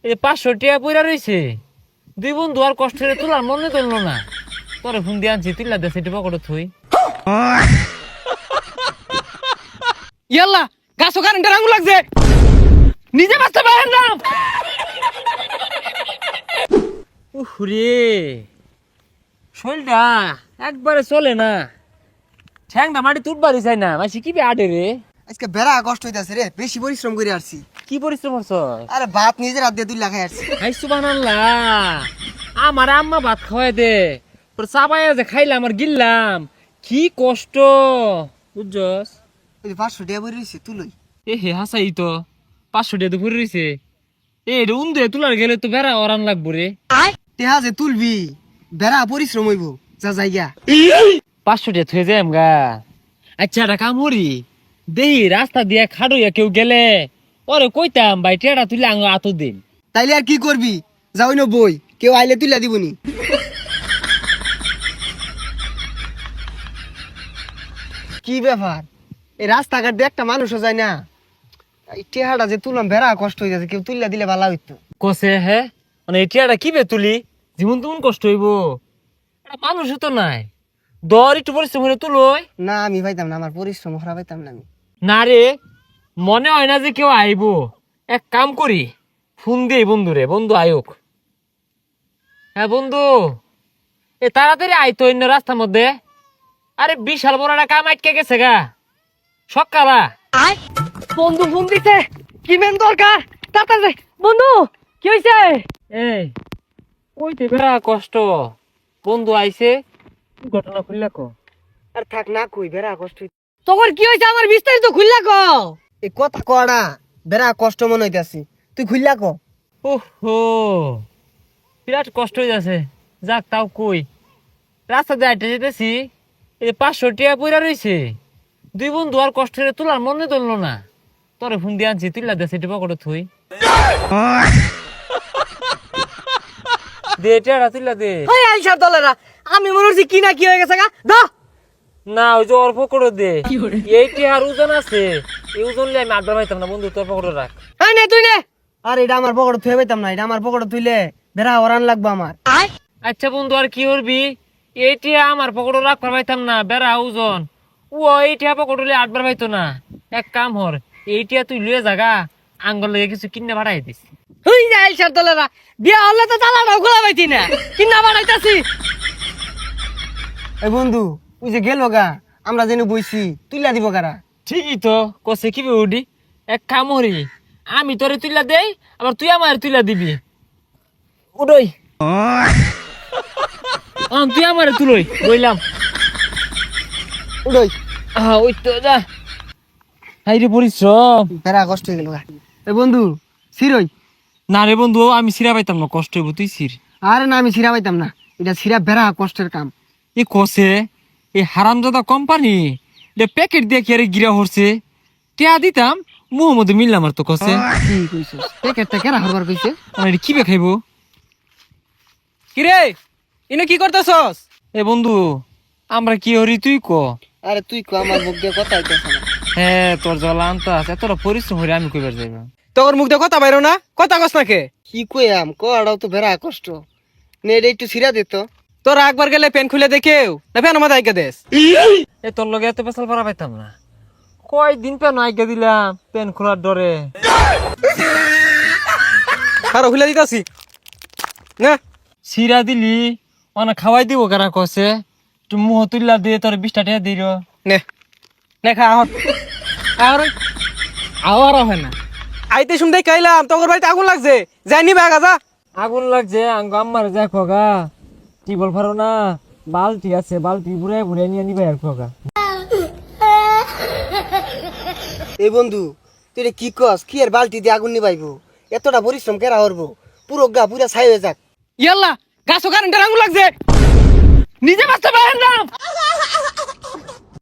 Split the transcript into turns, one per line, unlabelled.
এই 500 টাকা পয়রা রইছে। দুই বন্ধু আর কষ্টের তোলার মনে তুললো না। তোরে ফোন দিয়ে আনছি, তুইলা দে সেটি পকেটে থুই।
ইয়াল্লা গাছও কারেন্টের আগুন লাগছে, নিজে বাঁচতে পারেন না।
উহরে, শরীরটা একবারে চলে না, ঠ্যাংটা মাটি তুটবারই চাই না। মাসি কি বে আডে রে?
আজকে বেড়া কষ্ট হইতাছে রে, বেশি পরিশ্রম করে আসছি।
কি পরিশ্রম করছ?
আরে ভাত নিজের হাত দিয়ে তুই লাগাই আসছি।
খাই সুবহানাল্লাহ, আমার আম্মা ভাত খাওয়াই দে, তোর চাবাইয়া যে খাইলাম আর গিললাম, কি কষ্ট বুঝছস?
ওই যে 500 টাকা বই রয়েছে তুলই।
এ হে হাসাই তো 500 টাকা তো ভরে রইছে। এ রে উন্দে তুলার গেলে তো বেড়া ওরান লাগবো রে।
টেহা যে তুলবি, বেড়া পরিশ্রম হইব, যা জায়গা।
500 টাকা থয়ে যাই আমগা। আচ্ছা একটা কাম করি, দেহি রাস্তা দিয়ে খাড়ইয়া কেউ গেলে ওরে কইতাম ভাই টেড়া তুলে আঙ আতো দিন।
তাইলে আর কি করবি, যাওই না বই, কেউ আইলে তুইলা দিবনি। কি ব্যাপার, এই রাস্তাঘাট দিয়ে একটা মানুষও যায় না। এই টেহাটা যে তুললাম বেড়া কষ্ট হয়ে যাচ্ছে, কেউ তুইলা দিলে ভালো হইতো।
কসে হে মানে এই টেড়া কি বে তুলি, জীবন তেমন কষ্ট হইব, এটা মানুষও তো নাই। দর একটু পরিশ্রম করে তুলই
না আমি পাইতাম না, আমার পরিশ্রম করা পাইতাম না আমি।
না রে। মনে হয় না যে কেউ আইব। এক কাম করি, ফোন দিই বন্ধুরে, বন্ধু আয়োক। হ্যাঁ বন্ধু, এ তাড়াতাড়ি আইতো অন্য রাস্তার মধ্যে। আরে বিশাল বড় একটা কাম আটকে গেছে গা সকালা।
বন্ধু ফোন দিছে, কি মেন দরকার, তাড়াতাড়ি যাই। বন্ধু কি হইছে?
এই কইতে বেড়া কষ্ট, বন্ধু আইছে, ঘটনা খুললা কো।
আর থাক না কই, বেড়া কষ্ট হইছে।
তোর কি হইছে আমার বিস্তারিত খুললা কও।
এই কথা কড়া, বেড়া কষ্ট মনে হইতাছি, তুই খুললা ক।
ওহো, বিরাট কষ্ট হয়ে যাচ্ছে। যাক তাও কই, রাস্তা দিয়ে হাঁটে যেতেছি, এই যে 500 টাকা পয়রা রইছে। দুই বন্ধু আর কষ্টের তোলার মনে তুললো না। তোরে ফোন দিয়ে আনছি, তুইলা দে সেটি পকেটে থুই। দে টেড়া তুইলা দে।
ওই আইসার দলেরা, আমি মনে হচ্ছে কি না কি হয়ে গেছে গা।
না ওই যে ওর পকেটে দে, এই টেহার ওজন আছে, এই ওজন নিয়ে আমি আড্ডা পাইতাম না। বন্ধু তোর পকেটে রাখ।
এই নে তুই নে।
আর এটা আমার পকেটে থুয়ে পাইতাম না, এটা আমার পকেটে তুইলে বেড়া ওরান লাগবে আমার।
আচ্ছা বন্ধু আর কি করবি, এই টেহা আমার পকেটে রাখবার পাইতাম না, বেড়া ওজন। ও এই টেহা পকেটে আটবার পাইতো না। এক কাম হর, এই টেহা তুই লুয়ে জাগা, আঙ্গল লেগে কিছু কিনে বাড়াই দিস।
হই যা আইসার দলেরা, বিয়া হলে তো তালাটাও খোলা পাইতি না, কি না বানাইতাছি।
এই বন্ধু তুই যে গেল গা, আমরা যেন বইছি তুইলা দিব কারা।
ঠিকই তো কসে কি উডি। এক কাম হরি, আমি তোরে তুইলা দেই, আবার তুই আমার তুইলা দিবি। উডই তুই আমার তুলই বইলাম।
উড়ই
ওই তো যা, হাই রে পরিশ্রম।
বেড়া কষ্ট হয়ে গেল গা। এই বন্ধু সিরই।
না রে বন্ধু, আমি সিরা পাইতাম না, কষ্ট হইব, তুই সির।
আরে না আমি সিরা পাইতাম না, এটা সিরা বেড়া কষ্টের কাম।
এ কসে এই হারামজাদা কোম্পানি এটা প্যাকেট দিয়ে কি আরে গিরা হরছে, টিয়া দিতাম মুহম্মদ মিললাম আর তো কসে।
কি কইছস, প্যাকেটটা কেরা হরবার কইছে?
আমার এটা কি বে খাইব?
কিরে ইনে কি করতেছস?
এ বন্ধু আমরা কি হরি তুই ক।
আরে তুই কো, আমার মুখ দিয়ে কথা হইতাছে না।
হ্যাঁ তোর জলা আনতা আছে, তোরা পরিশ্রম হইরে আমি কইবার যাইব।
তোর মুখ দিয়ে কথা বাইরো না, কথা কস নাকে।
কি কইয়াম, কড়াও তো বেড়া কষ্ট। নে এটা একটু সিরা দে তো।
তোর একবার গেলে পেন খুলে দেখেও না, পেন আমার আইকা দেস।
এ তোর লগে এত পেছাল পারা পাইতাম না, কয়দিন পেন আইগা দিলাম পেন খোলার ডরে।
আরো খুলে দিতাছি না।
সিরা দিলি অনেক খাওয়াই দিব কারা কসে, তুই মুহ তুললা দিয়ে তোর 20 টাকা দিল।
নে নে খা আহ।
আওয়ার হয় না,
আইতে শুনতে কাইলাম তোর বাড়িতে আগুন লাগছে, যাই নিবে আগা যা।
আগুন লাগছে আঙ্গ আম্মার দেখো গা, টিবল ফারো না, বালতি আছে, বালতি বুড়ে বুড়ে নিয়ে নিবে আর খোগা।
এই বন্ধু তুই এটা কি কস, কি আর বালতি দিয়ে আগুন নিবাইবো? এতটা পরিশ্রম কেরা হরবো? পুরো গা পুরা ছাই হয়ে যাক।
ইয়াল্লা গাছও কারেন্টের আগুন লাগছে, নিজে বাঁচতে পারেন না।